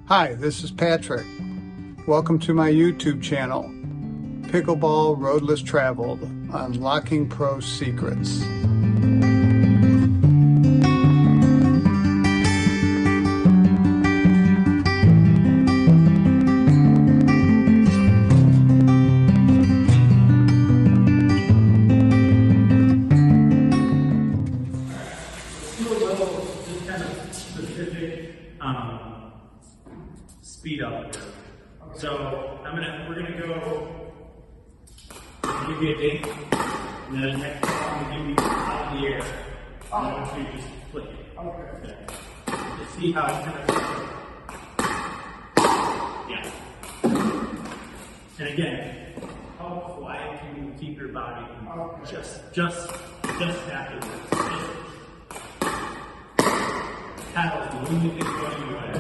Hi, this is Patrick. Welcome to my YouTube channel, Pickleball Roadless Travel, Unlocking Pro Secrets. Just kind of specific speed up here. So we're gonna go give you a date, and then next I'm gonna give you out of the air. And I want you to just flick it. Okay. To see how it's kind of And again, how quiet can you keep your body? Just afterwards. Paddles the only thing going away.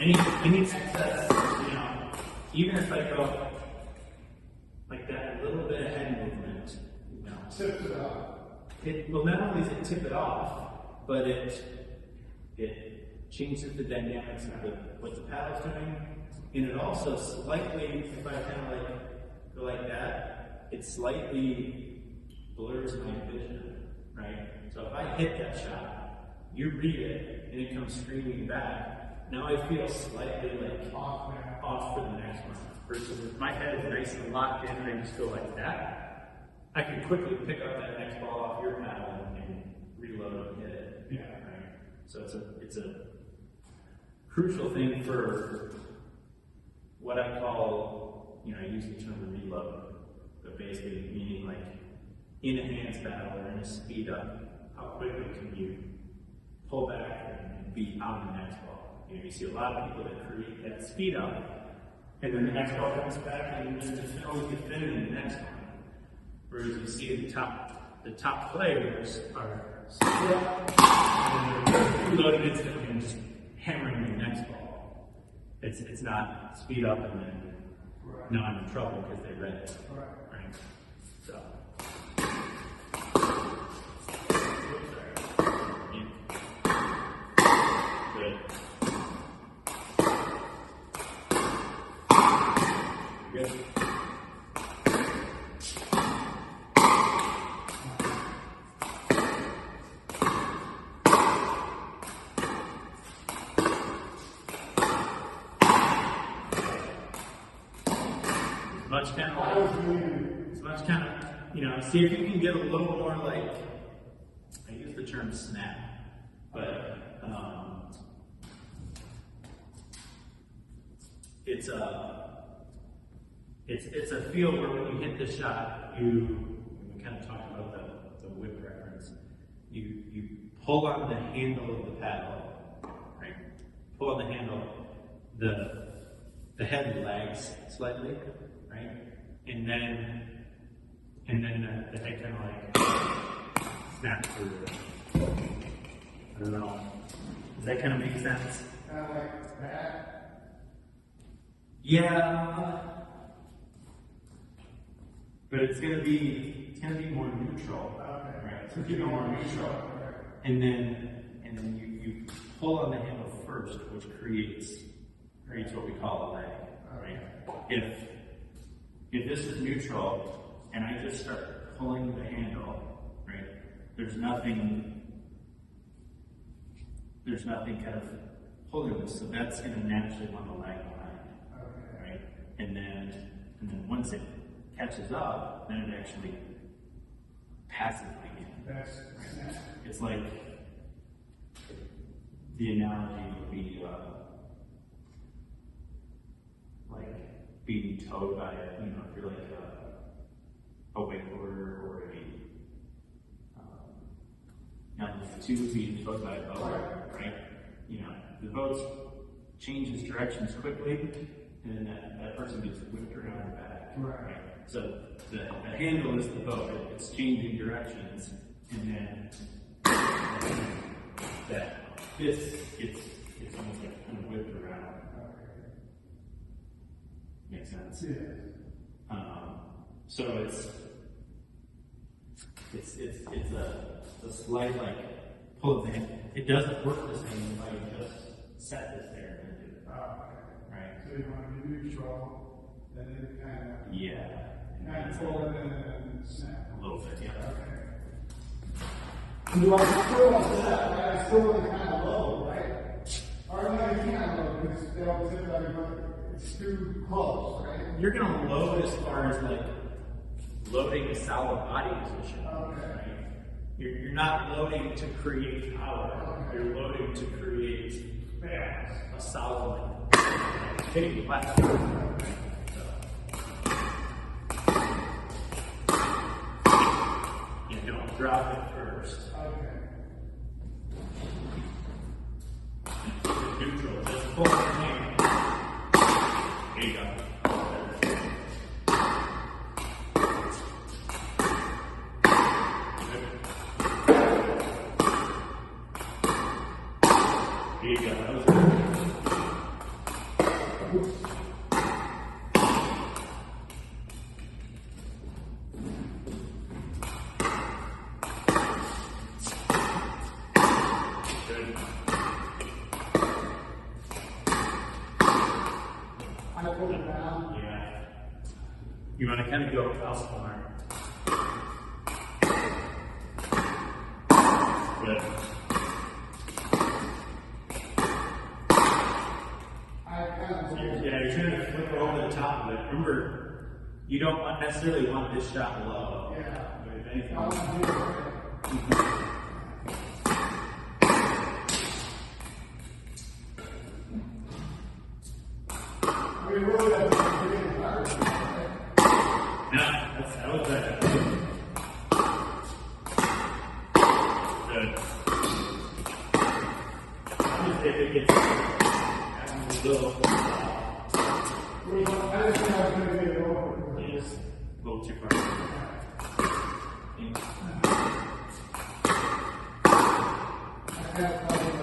Any excess, even if I go like that, a little bit of head movement, Tip it up. It will not only does it tip it off, but it changes the dynamics of what the paddle's doing, and it also slightly, if I kind of like go like that, it slightly blurs my vision, right? So if I hit that shot, you read it, and it comes screaming back. Now I feel slightly like off for the next one. Versus if my head is nice and locked in and I just go like that, I can quickly pick up that next ball off your paddle and reload and hit it. Yeah. Right? So it's a crucial thing for what I call, I use the term reload, but basically meaning like in a hands battle or in a speed up, how quickly can you pull back and be on the next ball? You see a lot of people that create that speed up, and then the next ball comes back, and then just always defending the next one. Whereas you see the top players are speed up, and they're reloading instantly and just hammering the next ball. It's not speed up and then now I'm in trouble because they read it. Right? So. Good. Good. Much kind of, see if you can get a little more like, I use the term snap, but it's a feel where when you hit the shot, we kind of talked about the whip reference, you pull on the handle of the paddle, right? Pull on the handle, the head lags slightly, right? And then the head kind of like snaps through. I don't know. Does that kind of make sense? Kind of like that? Yeah. But it's gonna be more neutral. Okay. Right. It's gonna be more neutral. And then you pull on the handle first, which creates what we call a lag. Right? If this is neutral and I just start pulling the handle, right? There's nothing kind of pulling this, so that's going to naturally want to lag behind, right? And then once it catches up, then it actually passes again. Right? It's like the analogy would be like being towed by if you're like a wakeboarder or two being towed by a boat, right? The boat changes directions quickly, and then that person gets whipped around their back, right? So the handle is the boat; it's changing directions, and then this gets almost like kind of whipped around. Makes sense? Yeah. So It's a slight like pull of the hand. It doesn't work the same if I just set this there and do it. Right? So you want to be neutral, and then kind Yeah. of pull it in and snap. A little bit, yeah. Okay. Do I still want that, right? I still want it kind of low, right? Or no, you can't low because they'll tip out it's too close, right? You're gonna load as far as like loading a solid body position. Okay. Right? You're not loading to create power. Okay. You're loading to create a solid hitting the left. You don't drop it first. Okay. Neutral, just pull your hand. Here you go. Here you go. That was good. Good. I pull it down. Yeah. You want to kind of go out more. Good. Yeah, you're trying to flip over the top of it. Remember, you don't necessarily want this shot low. Yeah. But if anything, We really have to get it hard. no, that was better. Good. Just if it gets a little, I just think I was going to get it over. just a little too far. I have to like that.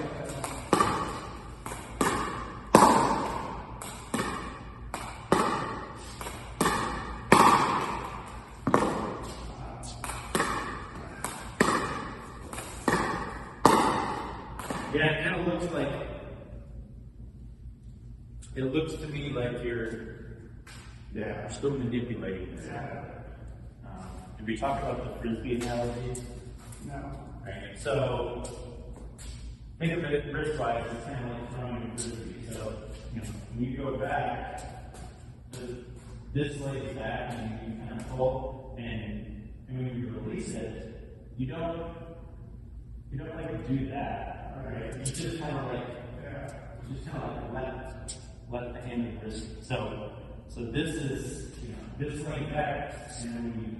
Yeah, it kind of looks like, it looks to me like you're still manipulating this. Did we talk about the frisbee analogy? No. Right. So think of it wrist-wise, it's kind of like throwing a frisbee. So when you go back, this lays back and you kind of pull, and when you release it, you don't like do that, right? You just kind of let the hand and wrist. So this is this lays back, and then when you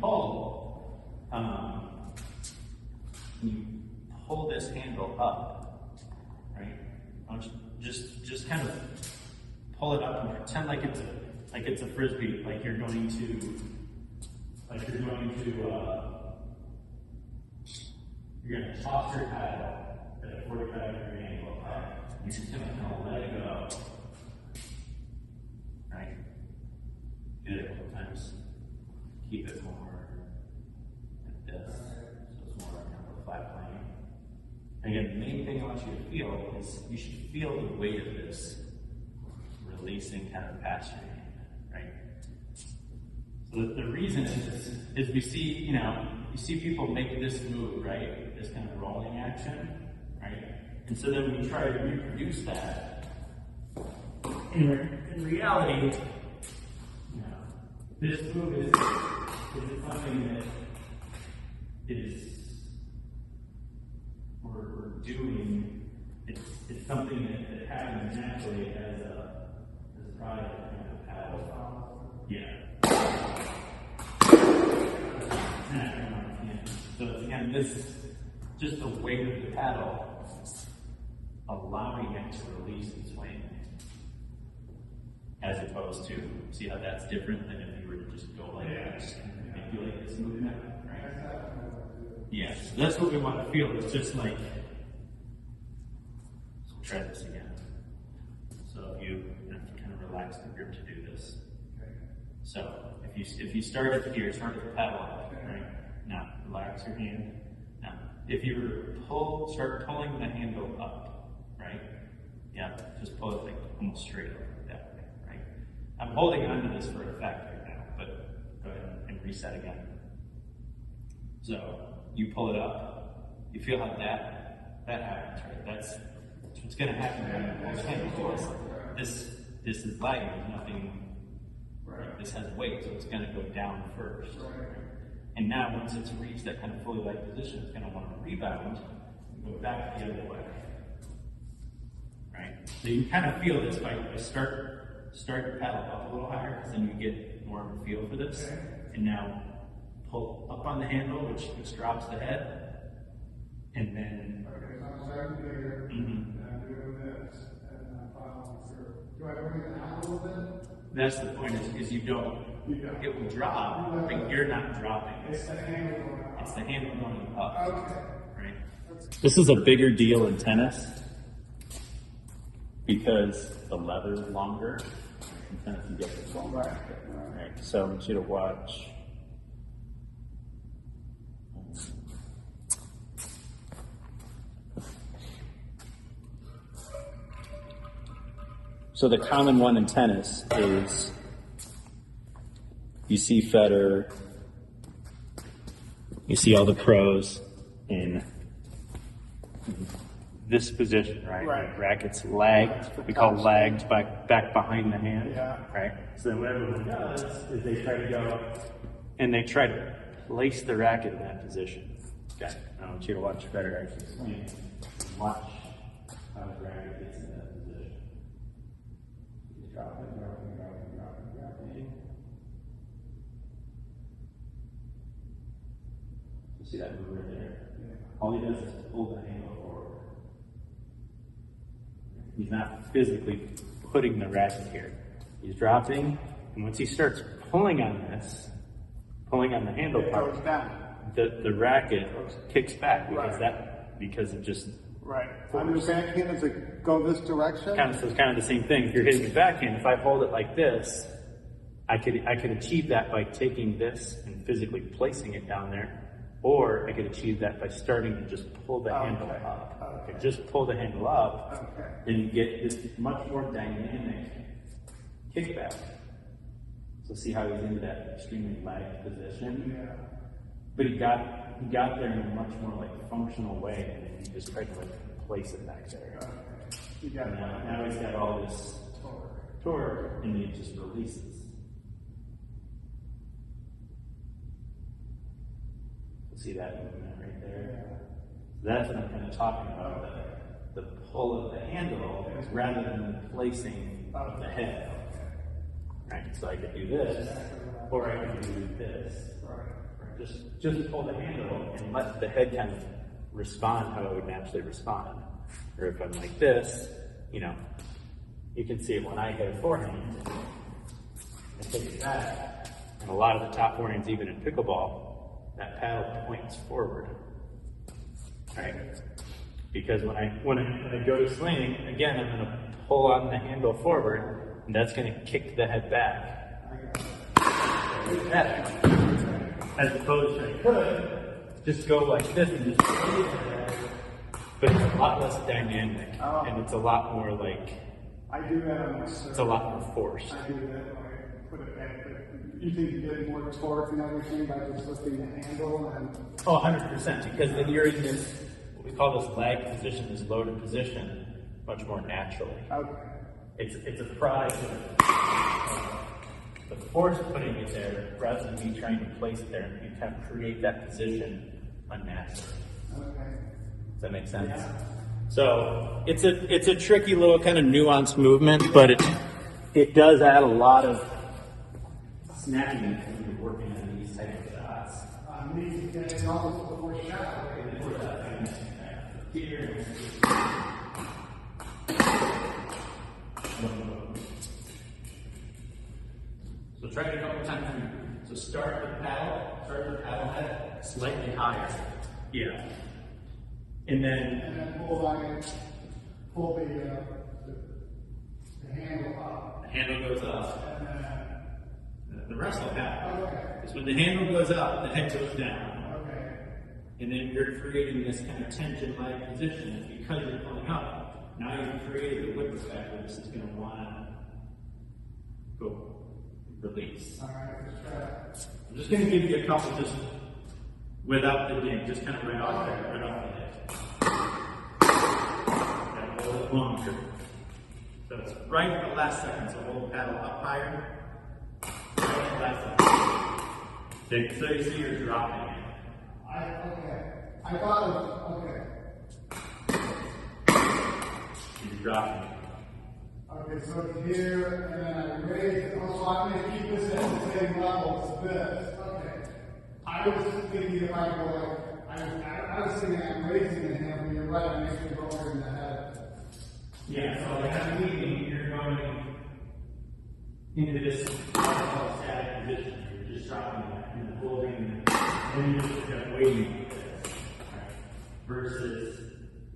pull this handle up, right? Just kind of pull it up and pretend like it's a frisbee, like you're going to toss your paddle at a 45-degree angle up. You're just gonna kind of let it go, right? Do it a couple times. Keep it more like this, so it's more kind of a flat plane. Again, the main thing I want you to feel is you should feel the weight of this releasing kind of past your hand, right? So the reason is we see, you see people make this move, right? This kind of rolling action, right? And so then we try to reproduce that. In reality, this move is something that we're doing. It's something that happens naturally as a product of the paddle. Yeah. So again, this is just the weight of the paddle allowing it to release and swing, as opposed to, see how that's different than if you were to just go like that, just kind of manipulate this movement, right? Yeah, so that's what we want to feel. It's just like, so try this again. So you have to kind of relax the grip to do this. So if you start at here, start at the paddle, right? Now relax your hand. Now, if you start pulling the handle up, right? Yeah, just pull it like almost straight up like that way, right? I'm holding onto this for effect right now, but go ahead and reset again. So you pull it up, you feel how that happens, right? That's what's going to happen when you pull the handle. This is light, there's nothing. Right. This has weight, so it's going to go down first. Right. And now, once it's reached that kind of fully light position, it's going to want to rebound and go back the other way. Right? So you kind of feel this by start your paddle up a little higher, because then you get more of a feel for this. Okay. And now pull up on the handle, which drops the head, and then. Okay, so I'm starting bigger, and I'm doing this, and I'm following through. Do I bring it down a little bit? That's the point, is you don't. It will drop, but you're not dropping. It's the handle going up. Okay. Right? This is a bigger deal in tennis because the lever is longer. In tennis, you get this longer. Right. So I want you to watch. So the common one in tennis is you see Federer, you see all the pros in this position, right? Right. Rackets lagged, we call lagged back behind the hand, right? So then what everyone does is they try to go and they try to place the racket in that position. Okay, I want you to watch Federer actually swing. Watch how the racket gets in that position. Dropping. You see that move right there? Yeah. All he does is pull the handle forward. He's not physically putting the racket here. He's dropping, and once he starts pulling on the handle part, goes down. The racket kicks back because it just. Right. On your backhand, does it go this direction? So it's kind of the same thing. If you're hitting the backhand, if I hold it like this, I could achieve that by taking this and physically placing it down there, or I could achieve that by starting to just pull the handle up. Okay. Just pull the handle up, and you get this much more dynamic kickback. So see how he's in that extremely lagged position? Yeah. But he got there in a much more like functional way, and he just tried to like place it back there. Okay. Now he's got all this torque, and he just releases. See that movement right there? So that's what I'm kind of talking about. The pull of the handle rather than the placing of the head. Right. So I could do this, or I could do this. Just pull the handle and let the head kind of respond how it would naturally respond. Or if I'm like this, you can see it when I hit a forehand. I take it back, and a lot of the top forehands, even in pickleball, that paddle points forward. Right? Because when I go to swing, again, I'm going to pull on the handle forward, and that's going to kick the head back. As opposed to I could just go like this and just but it's a lot less dynamic, and it's a lot more like I do that on myself. It's a lot more force. I do that when I put it back, but you think you get more torque and everything by just lifting the handle and 100%, because then you're in this what we call this lag position, this loaded position, much more naturally. Okay. It's a prize of the force putting it there rather than me trying to place it there, and you kind of create that position unnaturally. Okay. Does that make sense? Yeah. So it's a tricky little kind of nuanced movement, but it does add a lot of snapping when you're working on these types of shots. It's almost before shot. So try it a couple times. So start the paddle head slightly higher. Yeah. And then pull the handle up. The handle goes up. And then the rest will happen. Okay. Because when the handle goes up, the head goes down. Okay. And then you're creating this kind of tension-like position because you're pulling up. Now you've created a whip effect where this is going to want to go release. All right, let's try it. I'm just going to give you a couple just without the ding, just kind of right off there, right off the hip. And a little longer. So it's right at the last second, so hold the paddle up higher. Right at the last second. So you see you're dropping it. Okay. I thought it was, okay. You're dropping it. Okay, so it's here, and then I raise it. Oh, so I'm going to keep this at the same level as this. Okay. I was just thinking if I go like, I was thinking I'm raising the hand, but you're right, I'm actually going in the head. Yeah, so the head leading, you're going into this static position. You're just dropping it and holding it, and then you're just kind of waiting like this. Right? Versus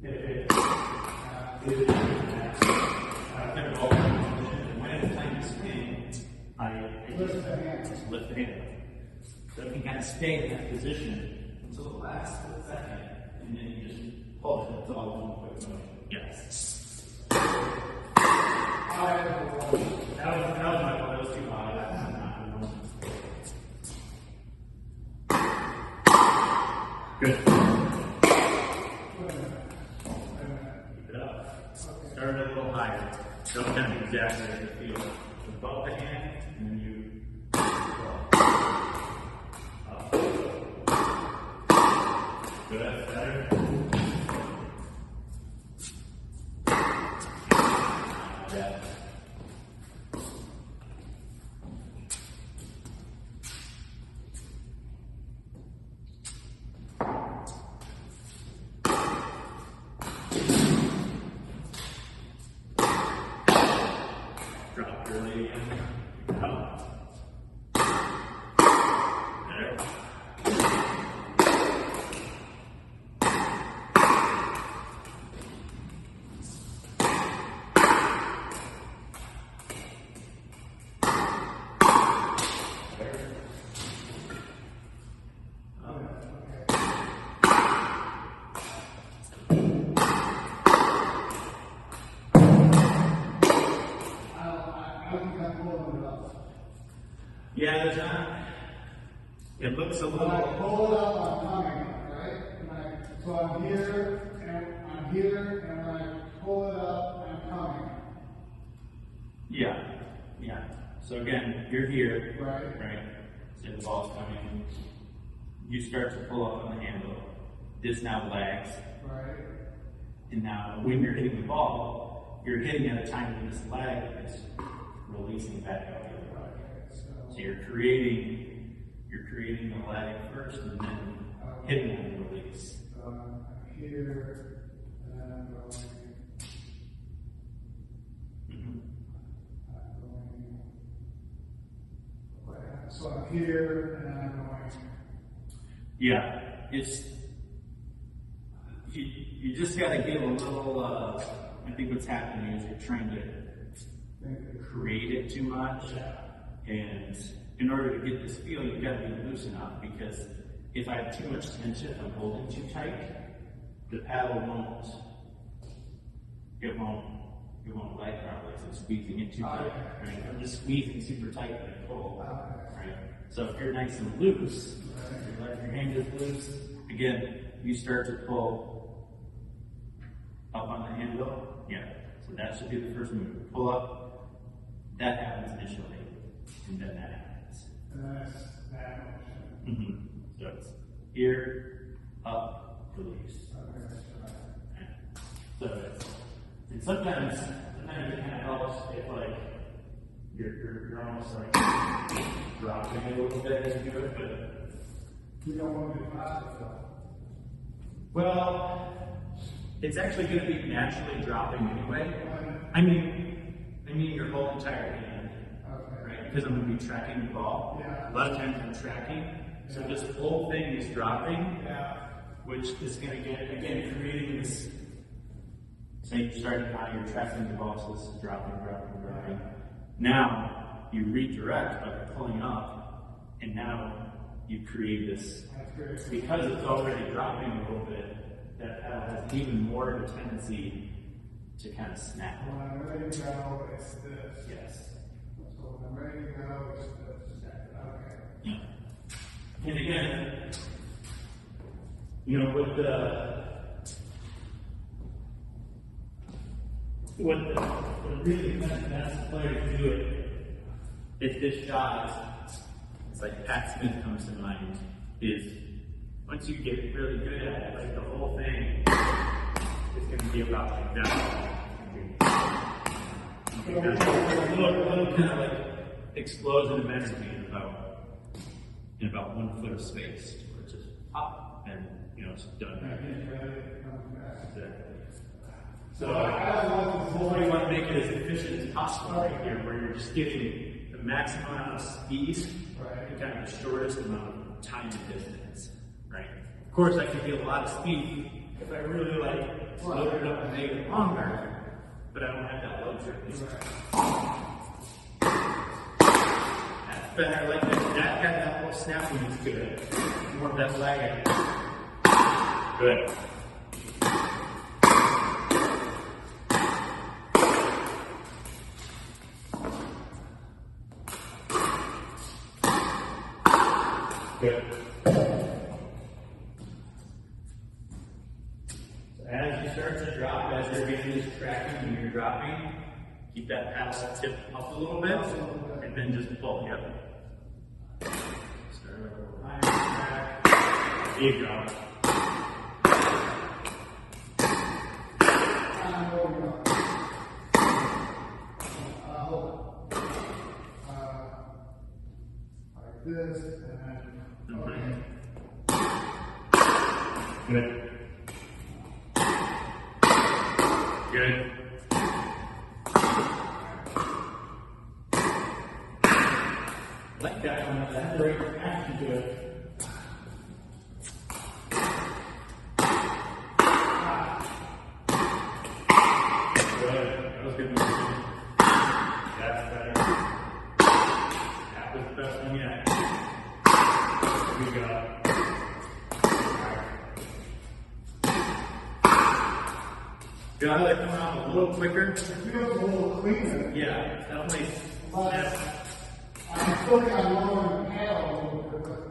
if it is kind of open position, and when it's time to swing, I Lift the hand. just lift the hand. So it can kind of stay in that position until the last second, and then you just hold it. It's all one quick motion. Yes. That was too high. That's not good. Keep it up. Start it a little higher. Don't kind of exaggerate the feel. Above the hand, and then you up. Good. Better. Yeah. Drop your leg in. Up. There. Yeah, there's not. It looks a When I little. pull it up, I'm coming up, right? So I'm here, and when I pull it up, I'm coming. Yeah, yeah. So again, you're here, Right. right? So the ball's coming. You start to pull up on the handle. This now lags, Right. and now when you're hitting the ball, you're hitting at a time when this lag is releasing back out the other way. Okay, So you're creating the lag first, and then hitting on the release. so I'm here, and then I'm going. So I'm here, and then I'm going. Yeah, it's you just got to give a little. I think what's happening is you're trying to create it too much, and in order to get this feel, you've got to be loose enough. Because if I have too much tension, if I'm holding too tight, the paddle won't. It won't lag properly. So I'm squeezing it too tight. Right? I'm just squeezing super tight when I pull. Right? So if you're nice and loose, your hand is loose. Again, you start to pull up on the handle. Yeah. So that should be the first move. Pull up. That happens initially, and then that happens. And that's that motion. So it's here, up, release. So it's, and sometimes it kind of helps if like you're almost like dropping it a little bit as you do it, but You don't want to be plastic though. well, it's actually going to be naturally dropping anyway. I mean you're holding tight hand, Okay. right? Because I'm going to be tracking the ball. Yeah. A lot of times I'm tracking, so this whole thing is dropping, Yeah. which is going to get again creating this. So you're starting now, you're tracking the ball, so this is dropping. Now you redirect by pulling up, and now you create this, That's great. because it's already dropping a little bit, that pedal has even more of a tendency to kind of snap. When I'm ready to go, it's this. Yes. So when I'm ready to go, it's this. Okay. Yeah. And again, you know, with the what really kind of that's the player to do it. If this shot, it's like Pat Smith comes to mind, is once you get really good at it, like the whole thing is going to be about like that. A little kind of like explosion of energy in about 1 foot of space, where it's just pop and you know it's done. Exactly. So you want to make it as efficient as possible right here, where you're just getting the maximum amount of speed and kind of the shortest amount of time and distance, right? Of course, I can get a lot of speed if I really like load it up and make it longer, but I don't have that luxury. That's better, like that got that more snappiness to it, more of that lag. Good. Good. So as you start to drop, as you're getting this tracking and you're dropping, keep that paddle tip up a little bit, and then just pull. Yep. Start over behind the track. There you go. Like this, and then. Okay. Good. Good. Like that one, that's the right action to it. Good. That was good. That's better. That was the best one yet. Here we go. Do I like come out a little quicker? It feels a little cleaner. Yeah, definitely. But I'm still got a lower panel a little bit, but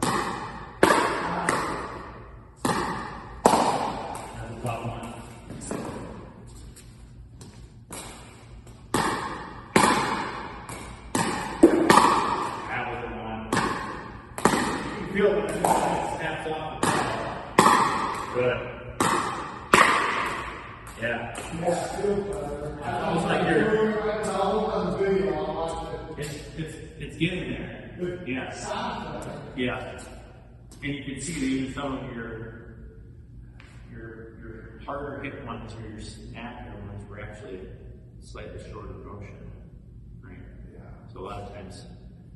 That's a top one. That was the one. You can feel it snaps off the top. Good. Yeah. yeah, it feels better. It's almost like you're. I'll look on the video, I'll watch it. It's getting there. Yeah. Sounds better. Yeah. And you can see that even some of your harder hit ones or your snappier ones were actually slightly shorter motion. Right? Yeah. So a lot of times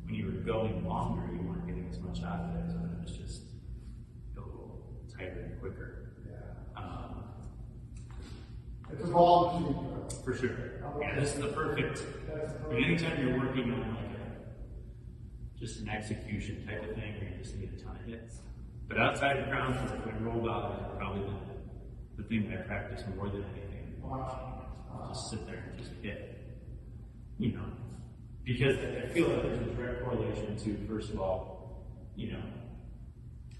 when you were going longer, you weren't getting as much out of it, so it was just a little tighter and quicker. It's a ball machine, bro. For sure. Yeah, this is the perfect. Anytime you're working on like just an execution type of thing, where you just need a ton of hits. But outside the ground, when I rolled out, is probably the thing that I practice more than anything. Just sit there and just hit. You know, because I feel like there's a direct correlation to, first of all, you know,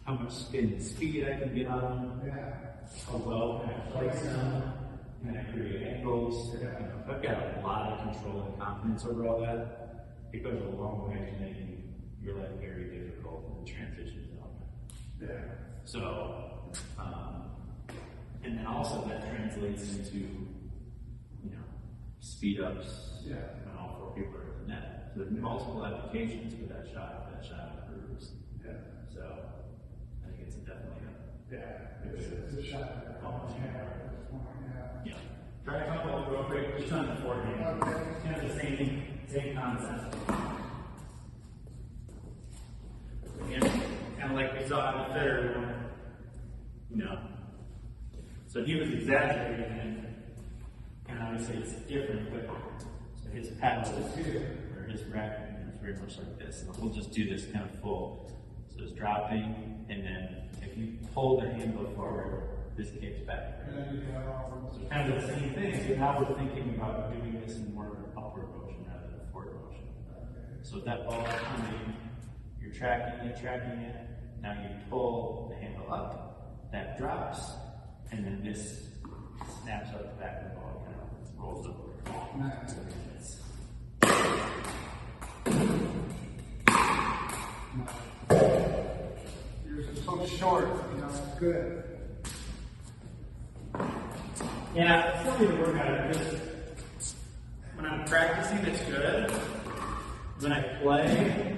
how much spin and speed I can get on them. Yeah. How well can I place them? Can I create angles? You know, if I've got a lot of control and confidence over all that, it goes a long way to making your life very difficult in the transition zone. Yeah. So, and then also that translates into, you know, speed ups Yeah. when all four people are in the net. So there's multiple applications for that shot improves. Yeah. So, I think it's definitely Yeah. It's a shot. yeah. Try a couple real quick, just on the forehand. Okay. Kind of the same concept. And kind of like we saw in the third one, you know. So he was exaggerating it, and obviously it's different, but so his paddle is here, or his racket is very much like this. And we'll just do this kind of full So it's dropping, and then if you pull the handle forward, this kicks back. And then you go. So kind of the same thing. So now we're thinking about doing this in more of an upward motion rather than a forward motion. So that ball is coming, you're tracking it. Now you pull the handle up, that drops, and then this snaps up the back of the ball, kind of rolls over. Nice. You're so short, you know, it's good. Yeah, it's something to work on because when I'm practicing, it's good. When I play,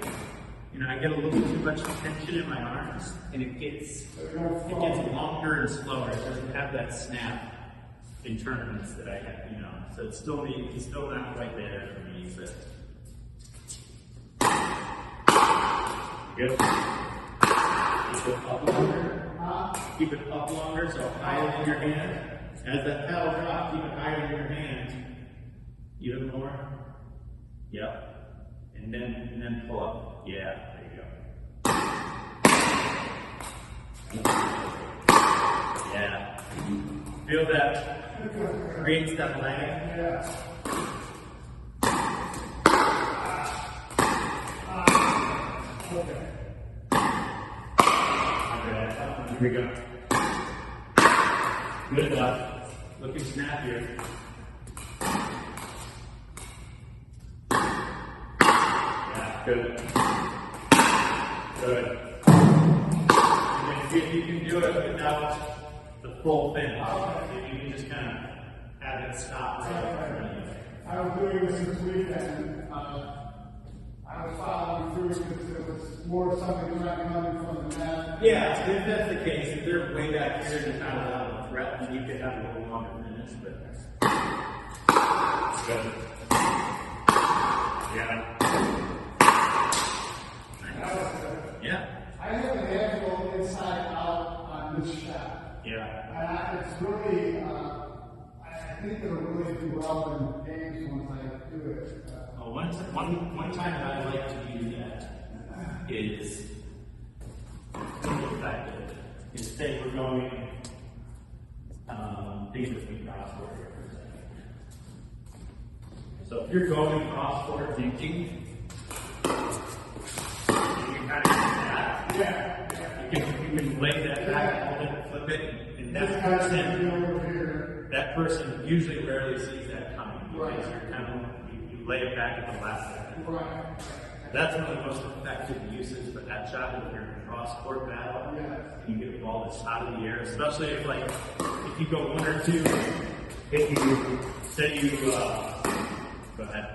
you know, I get a little too much tension in my arms, and it gets longer and slower. It doesn't have that snap in tournaments that I have, you know. So it's still not quite there for me. But good. Keep it up longer. Keep it up longer, so higher in your hand. As that paddle drops, keep it higher in your hand. Even more. Yep. And then pull up. Yeah, there you go. Yeah. Feel that creates that lag. Yeah. Okay. Here we go. Good enough. Looking snappier. Yeah, good. Good. And then see if you can do it without the full finish. If you can just kind of have it stop right there. I was doing this weekend. I was following through because it was more something trying coming from the net. Yeah, if that's the case, if they're way back here and not a lot of threat, then you could have a little longer finish, but good. Yeah. Nice. Yeah. I have an angle inside out on this shot. Yeah. And it's really, I think it'll really do well in games once I do it. One time that I like to do that is effective. Instead, we're going things between cross-court here for a second. So if you're going cross-court thinking, you can kind of do that. Yeah. You can lay that back, hold it, flip it, and that person usually rarely sees that coming because you're kind of you lay it back at the last second. Right. That's one of the most effective uses for that shot if you're in a cross-court battle. You get a ball that's out of the air, especially if you go one or two, say you go ahead.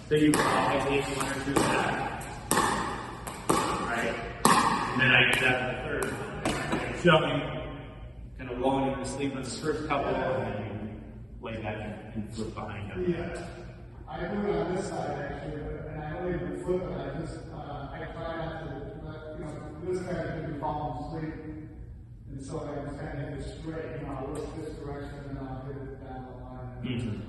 Say you take one or two back, right? And then I get that in the third. Shoving, kind of rolling in the sleep on the first couple, and then you lay back and flip behind them. Yeah. I do it on this side actually, and I don't even flip it. I try not to let, this guy could fall asleep. And so I just kind of hit it straight, I'll look this direction and I'll hit it down the line.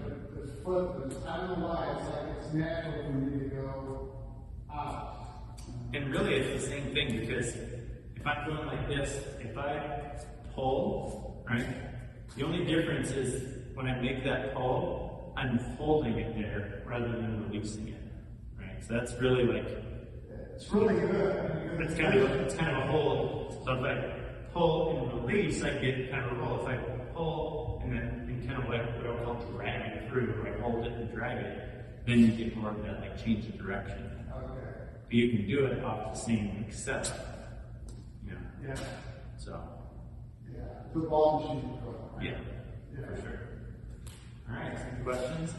But this flip, I don't know why, it's like it's natural for me to go out. And really it's the same thing because if I'm going like this, if I pull, right, the only difference is when I make that pull, I'm holding it there rather than releasing it, right? So that's really it's really good. It's kind of a hold. So if I pull and release, I get kind of a roll. If I pull and kind of what I'll call drag it through, or I hold it and drag it, then you get more of that like change of direction. Okay. But you can do it off the same setup. Yeah. So. Yeah. The ball machine. Yeah. For sure. All right. Any questions?